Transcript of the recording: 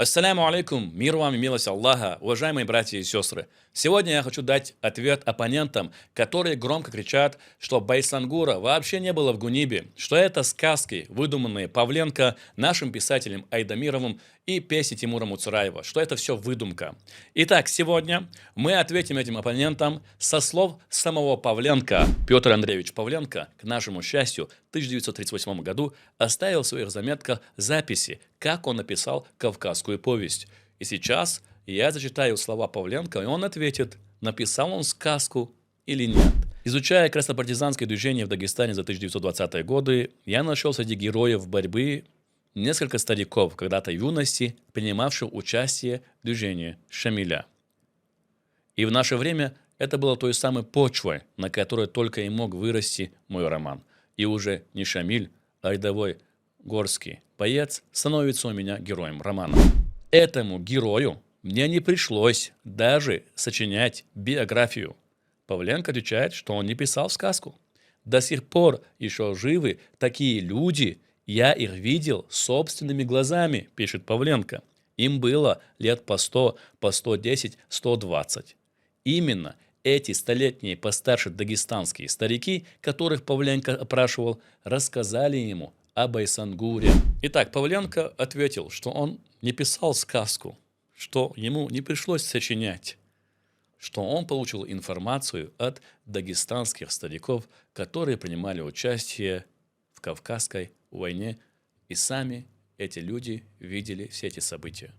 Ассаляму алейкум, мир вам и милость Аллаха, уважаемые братья и сестры. Сегодня я хочу дать ответ оппонентам, которые громко кричат, что Байсангура вообще не было в Гунибе, что это сказки, выдуманные Павленко, нашим писателем Айдамировым и песни Тимура Муцураева, что это все выдумка. Итак, сегодня мы ответим этим оппонентам со слов самого Павленко. Петр Андреевич Павленко, к нашему счастью, в 1938 году оставил в своих заметках записи, как он написал «Кавказскую повесть». И сейчас я зачитаю слова Павленко, и он ответит, написал он сказку или нет. Изучая краснопартизанское движение в Дагестане за 1920-е годы, я нашел среди героев борьбы несколько стариков, когда-то в юности, принимавших участие в движении Шамиля. И в наше время это было той самой почвой, на которой только и мог вырасти мой роман. И уже не Шамиль, а рядовой горский боец становится у меня героем романа. Этому герою мне не пришлось даже сочинять биографию. Павленко отвечает, что он не писал сказку. До сих пор еще живы такие люди, я их видел собственными глазами, пишет Павленко. Им было лет по 100, по 110, 120. Именно эти столетние постарше дагестанские старики, которых Павленко опрашивал, рассказали ему о Байсангуре. Итак, Павленко ответил, что он не писал сказку, что ему не пришлось сочинять, что он получил информацию от дагестанских стариков, которые принимали участие в Кавказской войне, и сами эти люди видели все эти события.